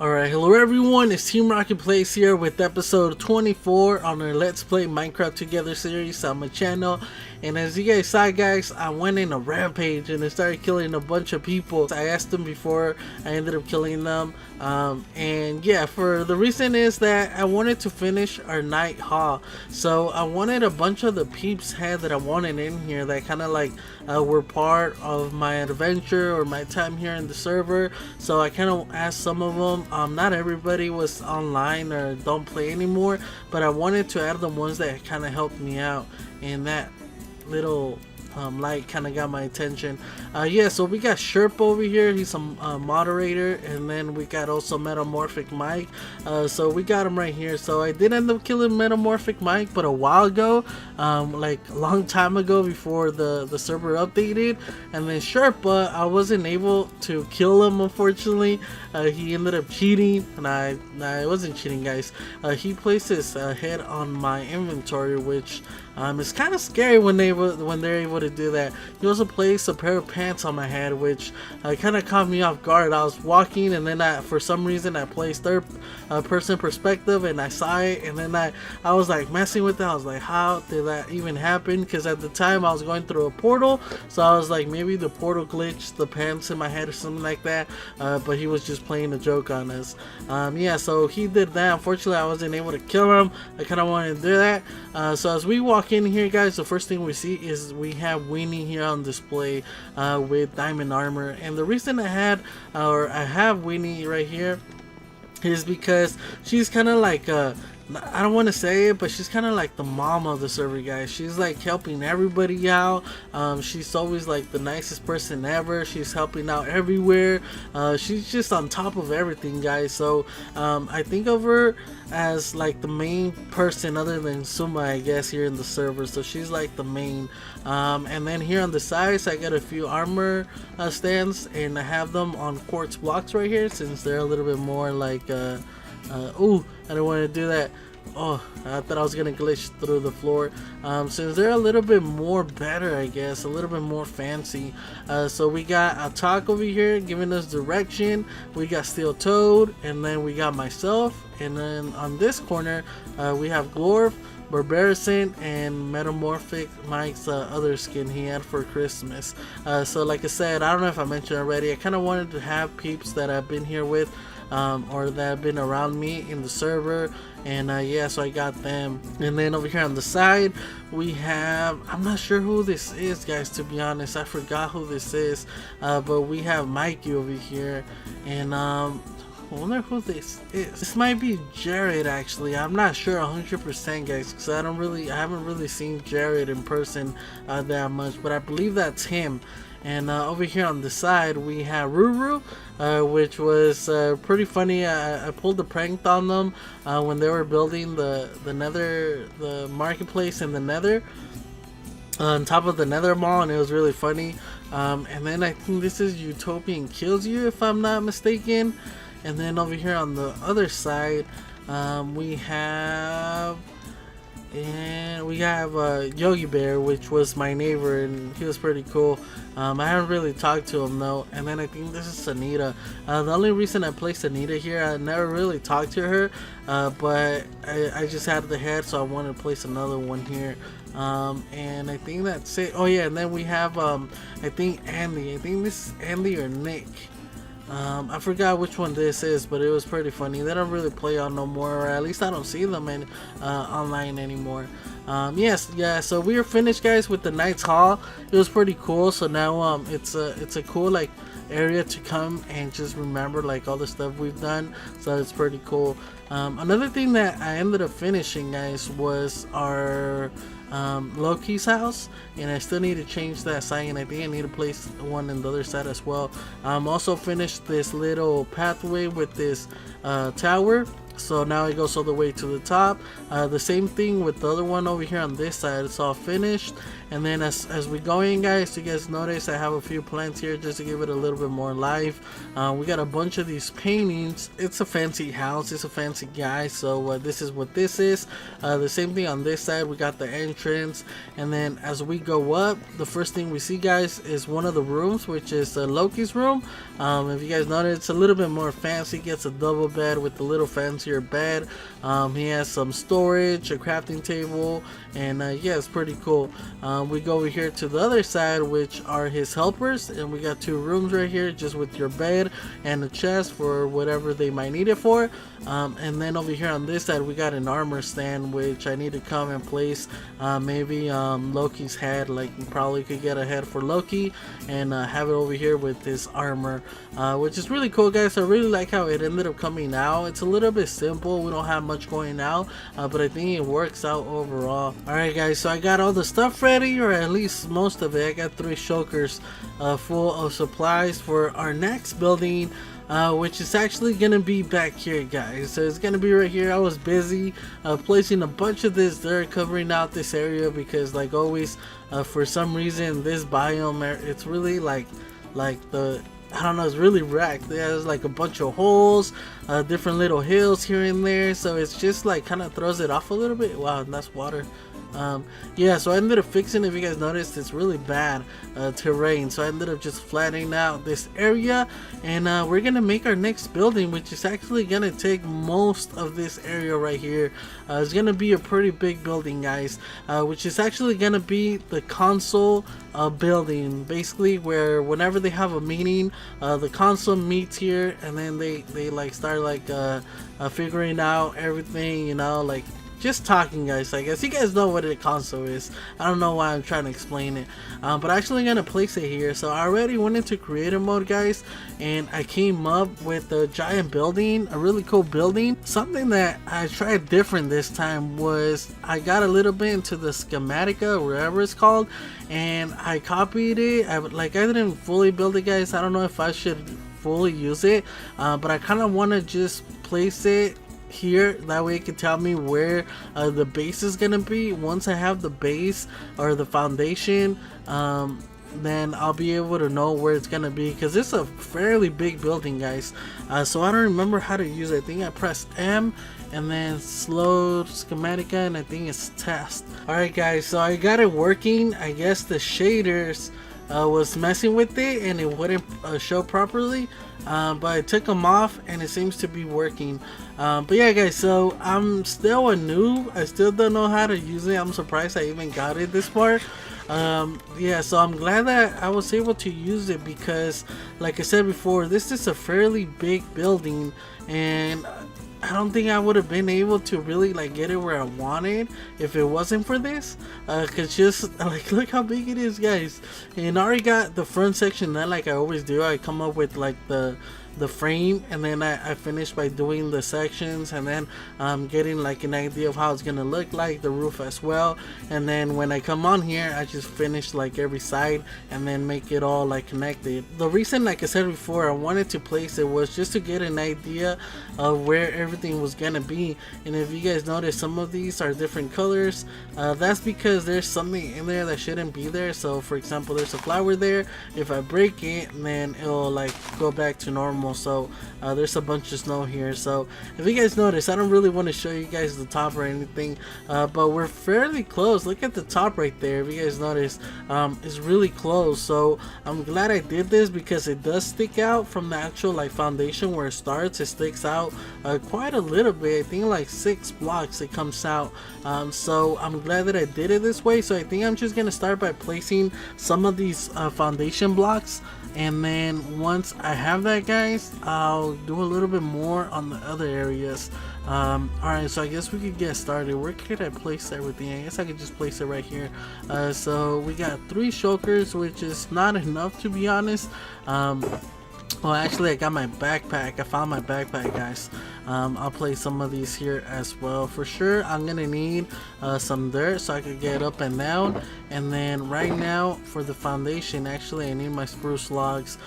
Alright, hello everyone, it's Team Rocket Plays here with episode 24 on our Let's Play Minecraft Together series on my channel. And as you guys saw, guys, I went in a rampage and I started killing a bunch of people. I asked them before, I ended up killing them. And yeah, for the reason is that I wanted to finish our night haul. So I wanted a bunch of the peeps head that I wanted in here that kind of like were part of my adventure or my time here in the server. So I kind of asked some of them. Not everybody was online or don't play anymore, but I wanted to add the ones that kind of helped me out, and that little light kind of got my attention. Yeah, so we got Sherp over here, he's a moderator, and then we got also Metamorphic Mike. So we got him right here. So I did end up killing Metamorphic Mike, but a while ago, like a long time ago before the server updated. And then Sherp, I wasn't able to kill him, unfortunately. He ended up cheating, and I wasn't cheating, guys. He placed his head on my inventory, which it's kind of scary when they're able to do that. He also placed a pair of pants on my head, which kind of caught me off guard. I was walking, and then for some reason I placed third person perspective, and I saw it, and then I was like messing with it. I was like, how did that even happen? Because at the time I was going through a portal, so I was like, maybe the portal glitched the pants in my head or something like that. But he was just playing a joke on us. Yeah, so he did that. Unfortunately, I wasn't able to kill him. I kind of wanted to do that. So as we walk in here, guys, the first thing we see is we have Weenie here on display with diamond armor. And the reason I have Weenie right here is because she's kind of like I don't want to say it, but she's kind of like the mom of the server, guys. She's like helping everybody out. She's always like the nicest person ever. She's helping out everywhere. She's just on top of everything, guys. So I think of her as like the main person other than Suma, I guess, here in the server. So she's like the main. And then here on the sides, I got a few armor stands, and I have them on quartz blocks right here, since they're a little bit more like ooh, I don't want to do that. Oh, I thought I was gonna glitch through the floor. Since they're a little bit more better, I guess, a little bit more fancy. So we got a talk over here giving us direction. We got Steel Toad, and then we got myself, and then on this corner we have Glorf, Barbarison, and Metamorphic Mike's other skin he had for Christmas. So like I said, I don't know if I mentioned already, I kind of wanted to have peeps that I've been here with, or that have been around me in the server, and yeah, so I got them. And then over here on the side we have, I'm not sure who this is, guys, to be honest. I forgot who this is, but we have Mikey over here, and I wonder who this is. This might be Jared, actually. I'm not sure 100%, guys, because I haven't really seen Jared in person that much, but I believe that's him. And over here on the side we have Ruru, which was pretty funny. I pulled a prank on them when they were building the marketplace in the Nether, on top of the Nether Mall, and it was really funny. And then I think this is Utopian Kills You, if I'm not mistaken. And then over here on the other side we have Yogi Bear, which was my neighbor, and he was pretty cool. I haven't really talked to him though. And then I think this is Anita. The only reason I placed Anita here, I never really talked to her, but I just had the head, so I wanted to place another one here. And I think that's it. Oh yeah, and then we have I think Andy. I think this is Andy or Nick. I forgot which one this is, but it was pretty funny. They don't really play on no more, or at least I don't see them in online anymore. Yeah, so we are finished, guys, with the night's haul. It was pretty cool. So now it's a cool like area to come and just remember like all the stuff we've done, so it's pretty cool. Another thing that I ended up finishing, guys, was our Loki's house, and I still need to change that sign, and I think I need to place one on the other side as well. Also finished this little pathway with this tower, So now it goes all the way to the top. The same thing with the other one over here on this side. It's all finished. And then as we go in, guys, you guys notice I have a few plants here just to give it a little bit more life. We got a bunch of these paintings. It's a fancy house. It's a fancy guy. So this is what this is. The same thing on this side. We got the entrance. And then as we go up, the first thing we see, guys, is one of the rooms, which is Loki's room. If you guys notice, it's a little bit more fancy. Gets a double bed with a little fancier bed. He has some storage, a crafting table, and yeah, it's pretty cool. We go over here to the other side, which are his helpers, and we got two rooms right here just with your bed and a chest for whatever they might need it for. And then over here on this side we got an armor stand, which I need to come and place maybe Loki's head. Like, you probably could get a head for Loki and have it over here with his armor, which is really cool, guys. I really like how it ended up coming out. It's a little bit simple, we don't have much going out, but I think it works out overall. Alright, guys, so I got all the stuff ready, or at least most of it. I got 3 shulkers full of supplies for our next building, which is actually gonna be back here, guys. So it's gonna be right here. I was busy placing a bunch of this dirt, covering out this area, because like always, for some reason this biome, it's really like the, I don't know, it's really wrecked. There's like a bunch of holes, different little hills here and there, so it's just like kind of throws it off a little bit. Wow, and that's water. Yeah, so I ended up fixing, if you guys noticed, it's really bad terrain, so I ended up just flattening out this area, and we're gonna make our next building, which is actually gonna take most of this area right here. It's gonna be a pretty big building, guys, which is actually gonna be the Caunsil building, basically, where whenever they have a meeting, the Caunsil meets here, and then they like start like figuring out everything, you know, like just talking, guys. I guess you guys know what a Caunsil is. I don't know why I'm trying to explain it, but I'm actually gonna place it here. So I already went into creative mode, guys, and I came up with a giant building, a really cool building. Something that I tried different this time was I got a little bit into the schematica, or whatever it's called, and I copied it. I didn't fully build it, guys. I don't know if I should fully use it, but I kind of want to just place it here, that way it can tell me where the base is gonna be. Once I have the base or the foundation, then I'll be able to know where it's gonna be, because it's a fairly big building, guys. So I don't remember how to use it. I think I pressed M and then slow schematica, and I think it's test. Alright, guys, so I got it working. I guess the shaders was messing with it and it wouldn't show properly, but I took them off and it seems to be working. But yeah, guys, so I'm still a noob. I still don't know how to use it. I'm surprised I even got it this far. Yeah, so I'm glad that I was able to use it, because like I said before, this is a fairly big building, and I don't think I would have been able to really like get it where I wanted if it wasn't for this, cause just like, look how big it is, guys. And I already got the front section done, like I always do. I come up with like the frame, and then I finished by doing the sections, and then getting like an idea of how it's gonna look like, the roof as well. And then when I come on here, I just finish like every side and then make it all like connected. The reason, like I said before, I wanted to place it was just to get an idea of where everything was gonna be. And if you guys notice, some of these are different colors. That's because there's something in there that shouldn't be there. So for example, there's a flower there. If I break it, then it'll like go back to normal. So there's a bunch of snow here. So if you guys notice, I don't really want to show you guys the top or anything, but we're fairly close. Look at the top right there. If you guys notice, it's really close. So I'm glad I did this, because it does stick out from the actual like foundation where it starts. It sticks out quite a little bit. I think like 6 blocks it comes out. So I'm glad that I did it this way. So I think I'm just gonna start by placing some of these foundation blocks, and then once I have that, guys, I'll do a little bit more on the other areas. Alright, so I guess we could get started. Where could I place everything? I guess I could just place it right here. So we got 3 shulkers, which is not enough, to be honest. Well, actually, I got my backpack. I found my backpack, guys. I'll place some of these here as well. For sure, I'm gonna need some dirt so I could get up and down. And then right now, for the foundation, actually, I need my spruce logs.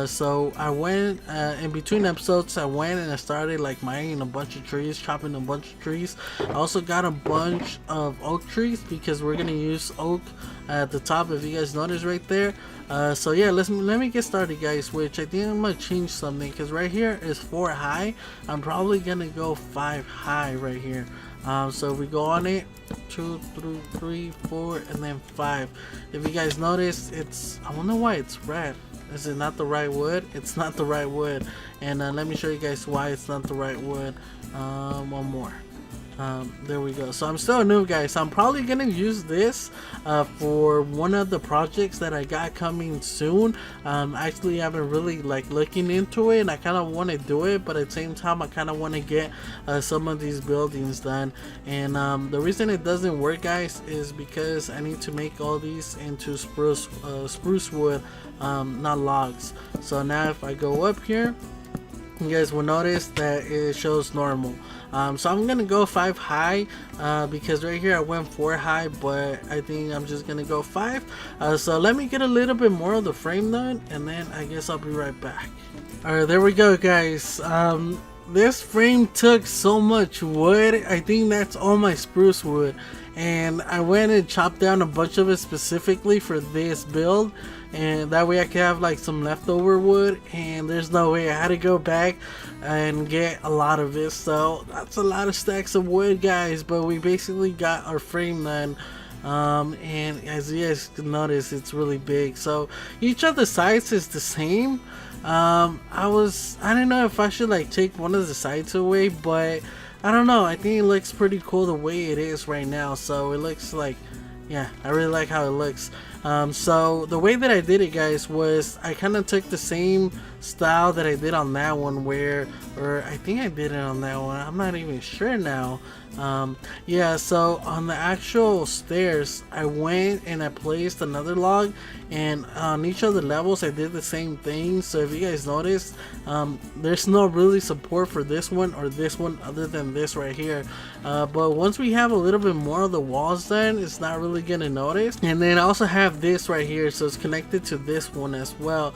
So I went, in between episodes, I went and I started like mining a bunch of trees, chopping a bunch of trees. I also got a bunch of oak trees because we're gonna use oak at the top, if you guys notice right there. So yeah, let me get started, guys, which I think I'm gonna change something because right here is 4 high. I'm probably gonna go 5 high right here. So if we go on it, 2, 3, 4, and then 5. If you guys notice, I wonder why it's red. Is it not the right wood? It's not the right wood. And let me show you guys why it's not the right wood. One more. There we go. So I'm still new, guys. I'm probably gonna use this for one of the projects that I got coming soon. Actually, I've been really like looking into it, and I kind of want to do it, but at the same time, I kind of want to get some of these buildings done. And the reason it doesn't work, guys, is because I need to make all these into spruce wood, not logs. So now if I go up here, you guys will notice that it shows normal. So I'm gonna go 5 high because right here I went 4 high, but I think I'm just gonna go 5. So let me get a little bit more of the frame done, and then I guess I'll be right back. Alright, there we go, guys. This frame took so much wood. I think that's all my spruce wood, and I went and chopped down a bunch of it specifically for this build, and that way I could have like some leftover wood. And there's no way, I had to go back and get a lot of it, so that's a lot of stacks of wood, guys. But we basically got our frame done. And as you guys can notice, it's really big. So each of the sides is the same. I don't know if I should like take one of the sides away, but I don't know, I think it looks pretty cool the way it is right now. So it looks like, yeah, I really like how it looks. So the way that I did it, guys, was I kind of took the same style that I did on that one, or I think I did it on that one, I'm not even sure now. Yeah, so on the actual stairs, I went and I placed another log, and on each of the levels I did the same thing. So if you guys notice, there's no really support for this one or this one other than this right here. But once we have a little bit more of the walls done, it's not really gonna notice. And then I also have this right here, so it's connected to this one as well,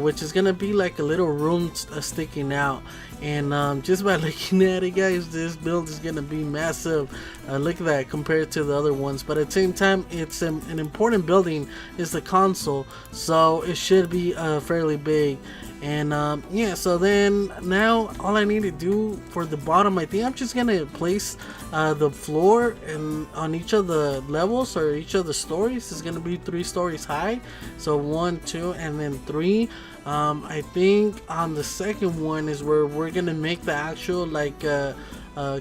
which is gonna be like a little room sticking out. And just by looking at it, guys, this build is gonna be massive. Look at that compared to the other ones, but at the same time, it's an important building. Is the console, so it should be fairly big. And yeah, so then now all I need to do for the bottom, I think I'm just gonna place the floor and on each of the levels or each of the stories is gonna be 3 stories high. So 1, 2, and then 3. I think on the second one is where we're gonna make the actual like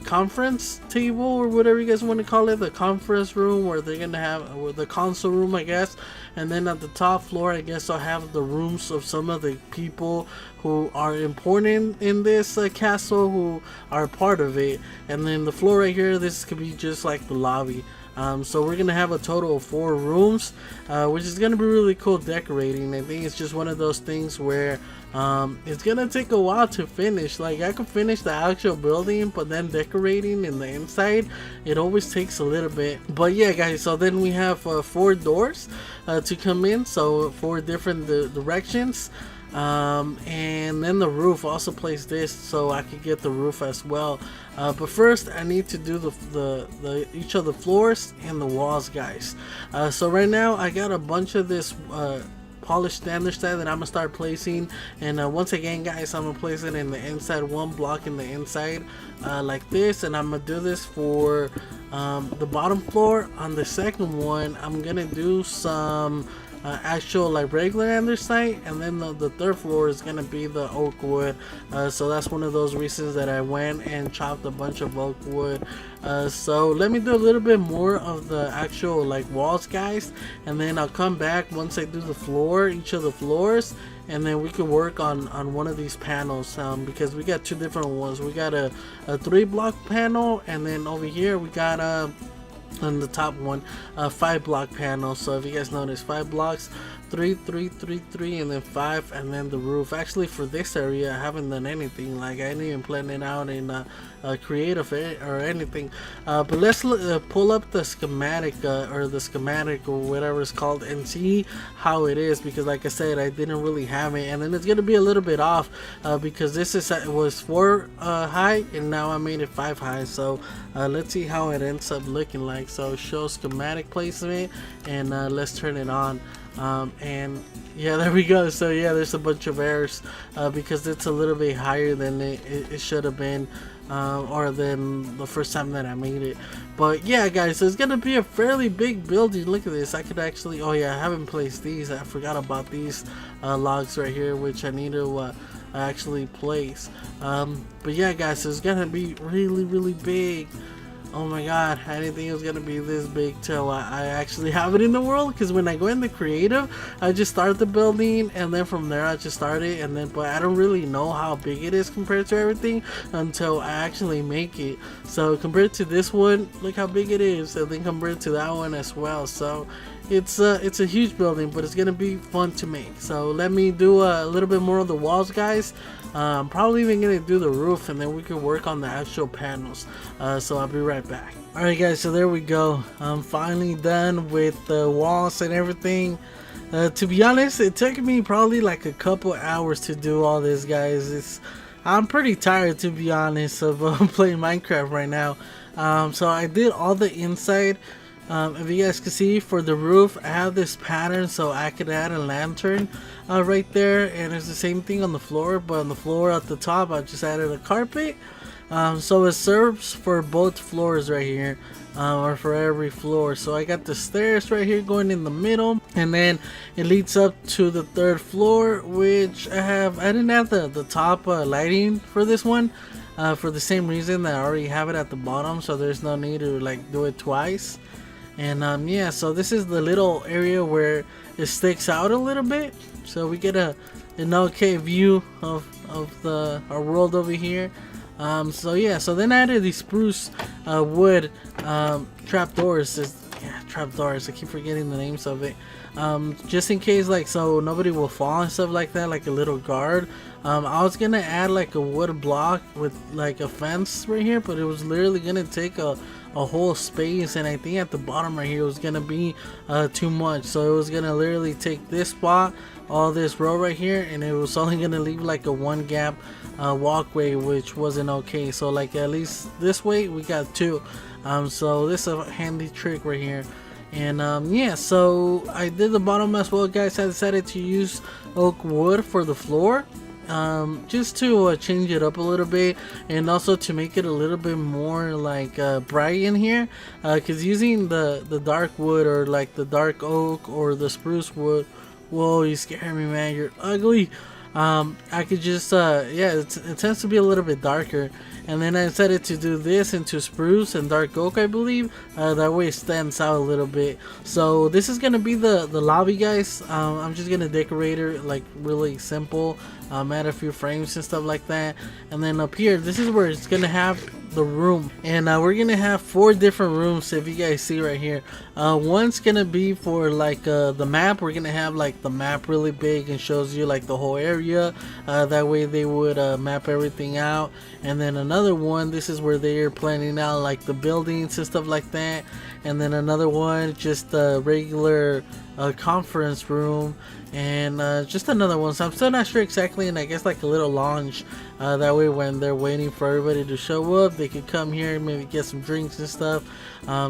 conference table or whatever you guys want to call it, the conference room, where they're gonna have, or the console room, I guess. And then at the top floor, I guess I'll have the rooms of some of the people who are important in this castle, who are part of it. And then the floor right here, this could be just like the lobby. So we're gonna have a total of 4 rooms, which is gonna be really cool decorating. I think it's just one of those things where it's gonna take a while to finish. Like, I could finish the actual building, but then decorating in the inside, it always takes a little bit. But yeah, guys, so then we have 4 doors to come in, so 4 different directions. And then the roof, also place this so I could get the roof as well. But first I need to do the each of the floors and the walls, guys. So right now I got a bunch of this polished andesite that I'm gonna start placing. And once again, guys, I'm gonna place it in the inside, 1 block in the inside, like this. And I'm gonna do this for the bottom floor. On the second one, I'm gonna do some actual like regular andesite, and then the third floor is gonna be the oak wood. So that's one of those reasons that I went and chopped a bunch of oak wood. So let me do a little bit more of the actual like walls, guys, and then I'll come back once I do the floor, each of the floors, and then we could work on one of these panels, because we got 2 different ones. We got a 3-block panel, and then over here we got on the top one, 5-block panel. So if you guys notice, 5 blocks, three, three, three, three, and then 5, and then the roof. Actually, for this area, I haven't done anything. Like, I didn't even plan it out in creative or anything. But let's pull up the schematic or the schematic or whatever it's called and see how it is, because like I said, I didn't really have it, and then it's gonna be a little bit off because this was 4 high and now I made it 5 high. So let's see how it ends up looking like. So show schematic placement, and let's turn it on. And yeah, there we go. So yeah, there's a bunch of errors because it's a little bit higher than it should have been, or than the first time that I made it. But yeah, guys, so it's gonna be a fairly big building. Look at this. I could actually, oh yeah, I haven't placed these. I forgot about these logs right here, which I need to actually place. But yeah, guys, so it's gonna be really big. Oh my god, I didn't think it was gonna be this big till I actually have it in the world. Because when I go in the creative, I just start the building, and then from there I just start it, and then, but I don't really know how big it is compared to everything until I actually make it. So compared to this one, look how big it is, and then compared to that one as well. So it's a huge building, but it's gonna be fun to make. So let me do a little bit more of the walls, guys. I'm probably even gonna do the roof, and then we can work on the actual panels. So I'll be right back. Alright guys, so there we go. I'm finally done with the walls and everything. To be honest, it took me probably like a couple hours to do all this, guys. I'm pretty tired, to be honest, of playing Minecraft right now. So I did all the inside. If you guys can see, for the roof, I have this pattern so I could add a lantern right there, and it's the same thing on the floor, but on the floor at the top I just added a carpet. So it serves for both floors right here, or for every floor. So I got the stairs right here going in the middle, and then it leads up to the 3rd floor, which I didn't have the top lighting for this one, for the same reason that I already have it at the bottom, so there's no need to like do it twice. And yeah, so this is the little area where it sticks out a little bit, so we get an okay view of our world over here. So yeah, so then I added these spruce wood trapdoors. Trapdoors, I keep forgetting the names of it, just in case, like, so nobody will fall and stuff like that, like a little guard. I was gonna add like a wood block with like a fence right here, but it was literally gonna take a whole space, and I think at the bottom right here was gonna be too much, so it was gonna literally take this spot, all this row right here, and it was only gonna leave like a 1 gap walkway, which wasn't okay. So like at least this way we got 2. So this is a handy trick right here. And yeah, so I did the bottom as well, guys. I decided to use oak wood for the floor, just to change it up a little bit, and also to make it a little bit more like bright in here, because using the dark wood, or like the dark oak or the spruce wood, whoa, you scare me, man, you're ugly. I could just yeah, it tends to be a little bit darker, and then I decided to do this into spruce and dark oak, I believe. That way it stands out a little bit. So this is gonna be the lobby, guys. I'm just gonna decorate it like really simple, add a few frames and stuff like that, and then up here, this is where it's gonna have the room, and we're gonna have 4 different rooms. If you guys see right here, one's gonna be for like the map. We're gonna have like the map really big and shows you like the whole area, that way they would map everything out. And then another one, this is where they're planning out like the buildings and stuff like that. And then another one, just a regular conference room, and just another one. So I'm still not sure exactly, and I guess like a little lounge, that way when they're waiting for everybody to show up, they could come here and maybe get some drinks and stuff.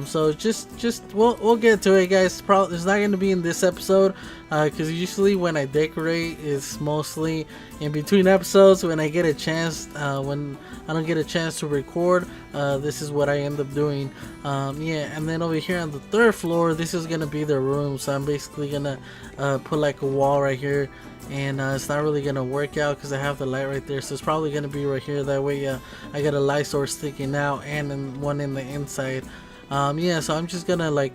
So just we'll get to it, guys. Probably it's not going to be in this episode, because usually when I decorate, it's mostly in between episodes. When I get a chance, when I don't get a chance to record, this is what I end up doing. Yeah, and then over here on the 3rd floor, this is gonna be the room. So I'm basically gonna put like a wall right here, and it's not really gonna work out because I have the light right there, so it's probably gonna be right here. That way I got a light source sticking out, and then one in the inside. Yeah, so I'm just gonna like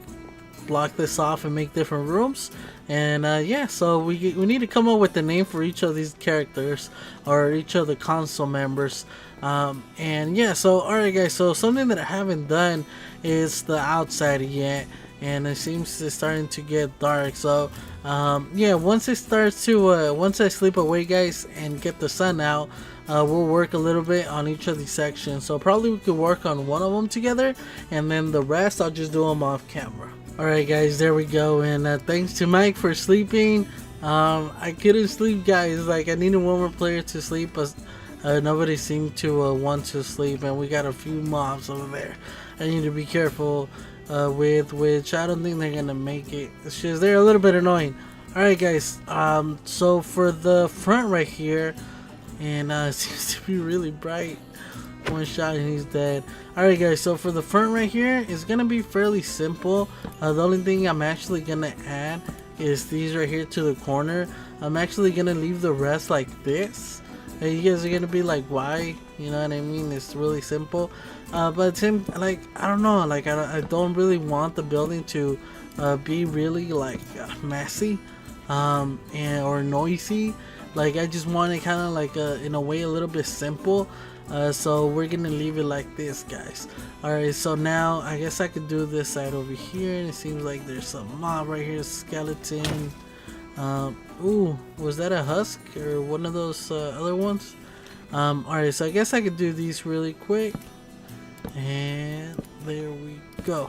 block this off and make different rooms. And yeah, so we need to come up with a name for each of these characters, or each of the Caunsil members. And yeah, so alright, guys, so something that I haven't done is the outside yet. and it seems it's starting to get dark. So yeah, once it starts to once I sleep away, guys, and get the sun out, we'll work a little bit on each of these sections. So probably we could work on one of them together, and then the rest I'll just do them off camera. Alright guys, there we go, and thanks to Mike for sleeping. I couldn't sleep, guys. Like, I needed one more player to sleep, but nobody seemed to want to sleep, and we got a few mobs over there I need to be careful with, which I don't think they're gonna make it. It's just they're a little bit annoying. Alright guys, so for the front right here, and it seems to be really bright. One shot and he's dead. Alright guys, so for the front right here, it's gonna be fairly simple. The only thing I'm actually gonna add is these right here to the corner. I'm actually gonna leave the rest like this. And you guys are gonna be like, why? You know what I mean? It's really simple. But Tim, like, I don't know, like, I don't really want the building to be really like messy or noisy. Like, I just want it kind of like in a way a little bit simple. So we're gonna leave it like this, guys. Alright, so now I guess I could do this side over here, and it seems like there's some mob right here, skeleton. Ooh, was that a husk or one of those other ones? Alright, so I guess I could do these really quick, and there we go.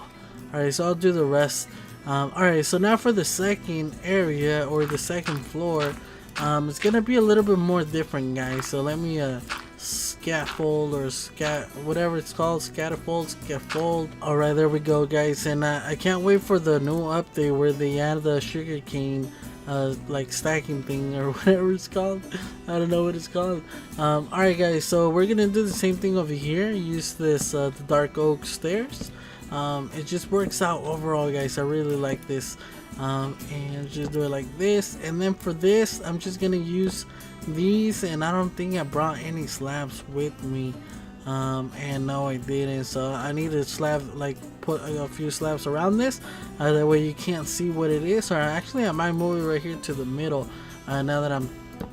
Alright, so I'll do the rest. Alright, so now for the second area, or the second floor, it's gonna be a little bit more different, guys. So let me scaffold or whatever it's called, scaffold. All right, there we go, guys. And I can't wait for the new update where they add the sugarcane like stacking thing or whatever it's called. I don't know what it's called. All right guys, so we're gonna do the same thing over here. Use this the dark oak stairs. It just works out overall, guys. I really like this. And just do it like this, and then for this I'm just gonna use these, and I don't think I brought any slabs with me, and no I didn't, so I need a slab, like put a few slabs around this, that way you can't see what it is. Or actually I might move it right here to the middle, now that I'm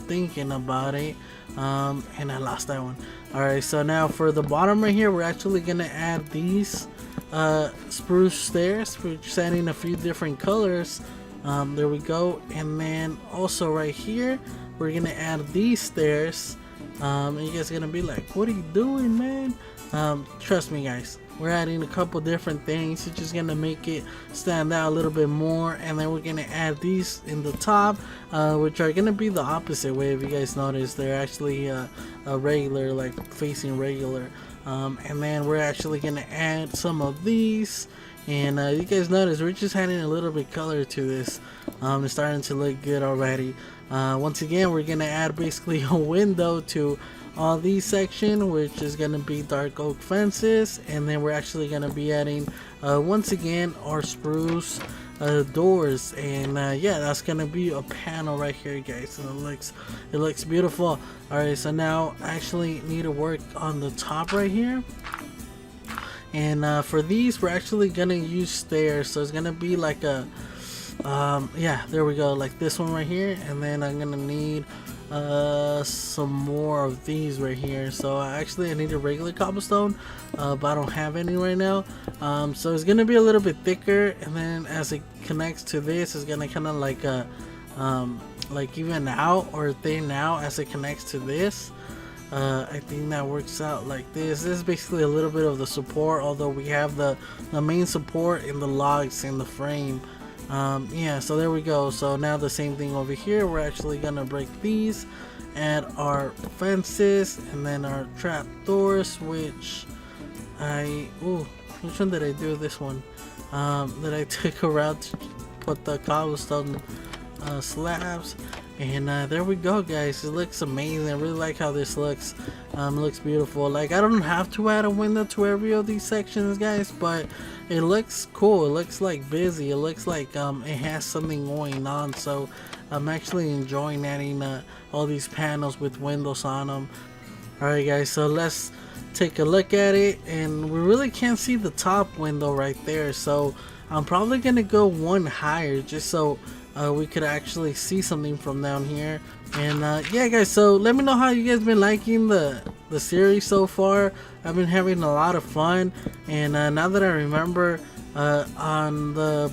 thinking about it. And I lost that one. Alright, so now for the bottom right here, we're actually gonna add these spruce stairs. We're just adding a few different colors. There we go. And then also right here we're gonna add these stairs. And you guys are gonna be like, what are you doing, man? Trust me, guys, we're adding a couple different things. It's just gonna make it stand out a little bit more. And then we're gonna add these in the top, which are gonna be the opposite way. If you guys notice, they're actually a regular, like facing regular. And then we're actually gonna add some of these, and you guys notice we're just adding a little bit color to this. It's starting to look good already. Once again, we're gonna add basically a window to all these sections, which is gonna be dark oak fences, and then we're actually gonna be adding once again our spruce doors. And yeah, that's gonna be a panel right here, guys, and it looks beautiful. Alright, so now I actually need to work on the top right here, and for these we're actually gonna use stairs. So it's gonna be like a yeah, there we go, like this one right here. And then I'm gonna need some more of these right here. So actually I need a regular cobblestone, but I don't have any right now. So it's gonna be a little bit thicker, and then as it connects to this, it's gonna kind of like even out or thin out as it connects to this. I think that works out like this. This is basically a little bit of the support, although we have the main support in the logs in the frame. Yeah, so there we go. So now the same thing over here. We're actually gonna break these, add our fences, and then our trap doors, which which one did I do? This one that I took around to put the cobblestone slabs. And there we go, guys. It looks amazing. I really like how this looks. It looks beautiful. Like, I don't have to add a window to every of these sections, guys, but it looks cool. It looks like busy. It looks like it has something going on. So I'm actually enjoying adding all these panels with windows on them. Alright guys, so let's take a look at it, and we really can't see the top window right there, so I'm probably gonna go one higher just so we could actually see something from down here. And yeah guys, so let me know how you guys been liking the series so far. I've been having a lot of fun, and now that I remember on the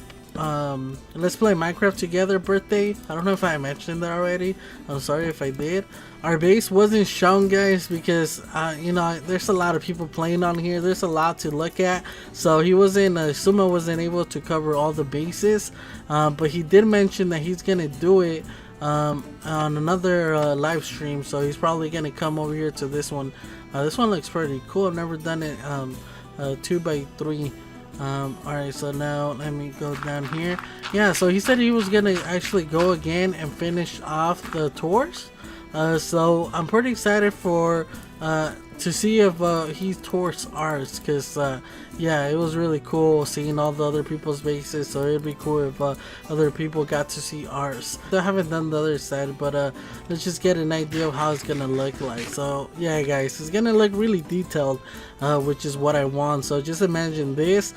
Let's Play Minecraft Together birthday. I don't know if I mentioned that already. I'm sorry if I did. Our base wasn't shown, guys, because you know, there's a lot of people playing on here. There's a lot to look at, so he wasn't Suma wasn't able to cover all the bases, but he did mention that he's gonna do it on another live stream. So he's probably gonna come over here to this one. This one looks pretty cool. I've never done it 2x3. Alright, so now let me go down here. Yeah, so he said he was gonna actually go again and finish off the tours. So I'm pretty excited for to see if he tours ours, because yeah, it was really cool seeing all the other people's bases. So it'd be cool if other people got to see ours. I haven't done the other side, but let's just get an idea of how it's gonna look like. So yeah, guys, it's gonna look really detailed, which is what I want. So just imagine this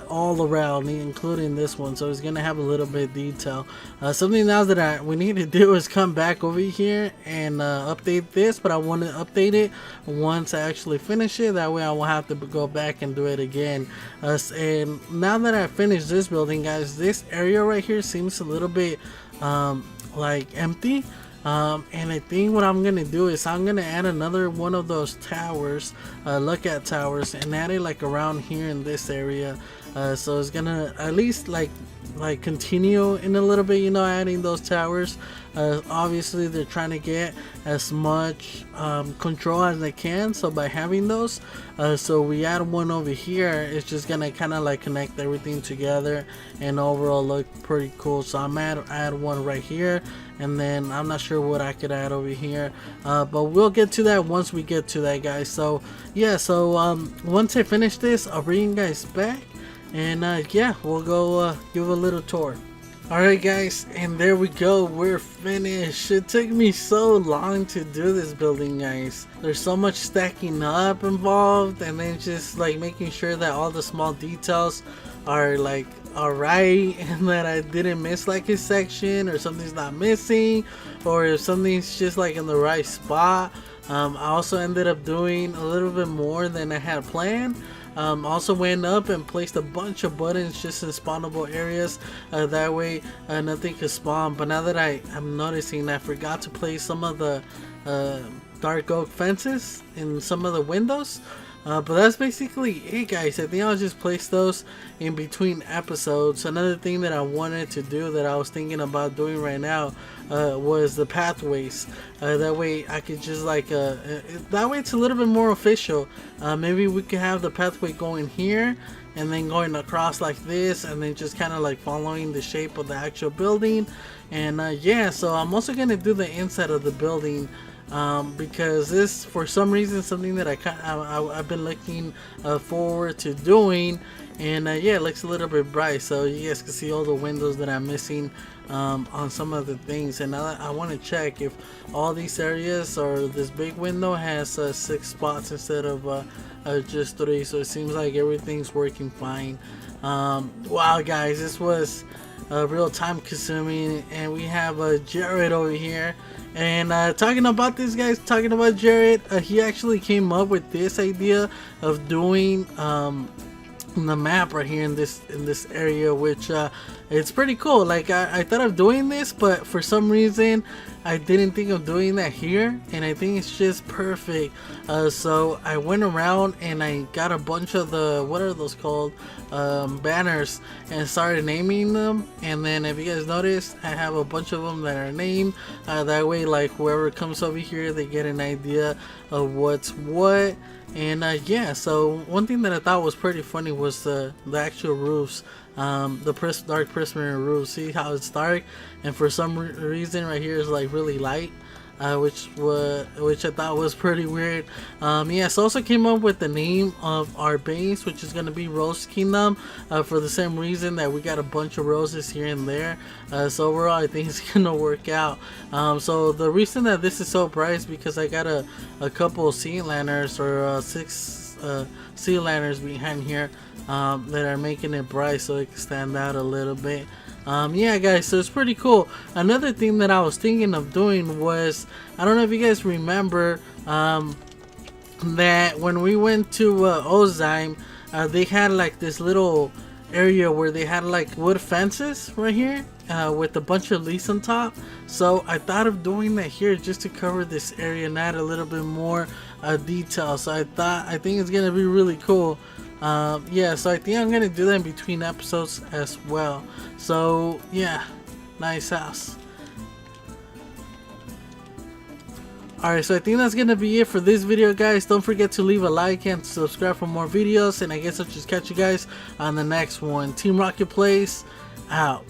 all around, including this one. So it's gonna have a little bit of detail. Something else that we need to do is come back over here and update this, but I want to update it once I actually finish it. That way I won't have to go back and do it again. And now that I finished this building, guys, this area right here seems a little bit like empty. And I think what I'm gonna do is I'm gonna add another one of those towers, lookout towers, and add it like around here in this area. So it's gonna at least like continue in a little bit, you know, adding those towers. Obviously they're trying to get as much control as they can, so by having those, so we add one over here, it's just gonna kind of like connect everything together and overall look pretty cool. So I'm add one right here, and then I'm not sure what I could add over here, but we'll get to that once we get to that, guys. So yeah, so once I finish this, I'll bring you guys back, and yeah, we'll go give a little tour. Alright, guys, and there we go, we're finished. It took me so long to do this building, guys. There's so much stacking up involved, and then just like making sure that all the small details are like alright, and that I didn't miss like a section, or something's not missing, or if something's just like in the right spot. I also ended up doing a little bit more than I had planned. Also went up and placed a bunch of buttons just in spawnable areas, that way nothing could spawn. But now that I'm noticing, I forgot to place some of the dark oak fences in some of the windows. But that's basically it, guys. I think I'll just place those in between episodes. Another thing that I wanted to do, that I was thinking about doing right now, was the pathways. That way I could just like that way it's a little bit more official. Maybe we could have the pathway going here and then going across like this, and then just kind of like following the shape of the actual building. And yeah, so I'm also gonna do the inside of the building, because this, for some reason, something that I've been looking forward to doing. And yeah, it looks a little bit bright, so you guys can see all the windows that I'm missing on some of the things. And I want to check if all these areas, or this big window, has 6 spots instead of just 3. So it seems like everything's working fine. Wow, guys, this was real time consuming. And we have Jared over here. And talking about this, guys, talking about Jared, he actually came up with this idea of doing the map right here in this area, which it's pretty cool. Like I thought of doing this, but for some reason I didn't think of doing that here, and I think it's just perfect. So I went around and I got a bunch of the, what are those called, banners, and started naming them. And then if you guys notice, I have a bunch of them that are named, that way like whoever comes over here, they get an idea of what's what. And yeah, so one thing that I thought was pretty funny was the actual roofs, the dark prismarine roof. See how it's dark, and for some reason right here is like really light, which I thought was pretty weird. Yeah, so also came up with the name of our base, which is gonna be Rose Kingdom, for the same reason that we got a bunch of roses here and there. So overall, I think it's gonna work out. So the reason that this is so bright is because I got a couple of sea lanterns, or 6 sea lanterns behind here, that are making it bright so it can stand out a little bit. Yeah, guys, so it's pretty cool. Another thing that I was thinking of doing was, I don't know if you guys remember, that when we went to Ozime, they had like this little area where they had like wood fences right here with a bunch of leaves on top. So I thought of doing that here just to cover this area and add a little bit more detail. So I think it's gonna be really cool. Yeah, so I think I'm gonna do that in between episodes as well. So yeah, nice house. Alright, so I think that's gonna be it for this video, guys. Don't forget to leave a like and subscribe for more videos, and I guess I'll just catch you guys on the next one. Team Rocket Plays out.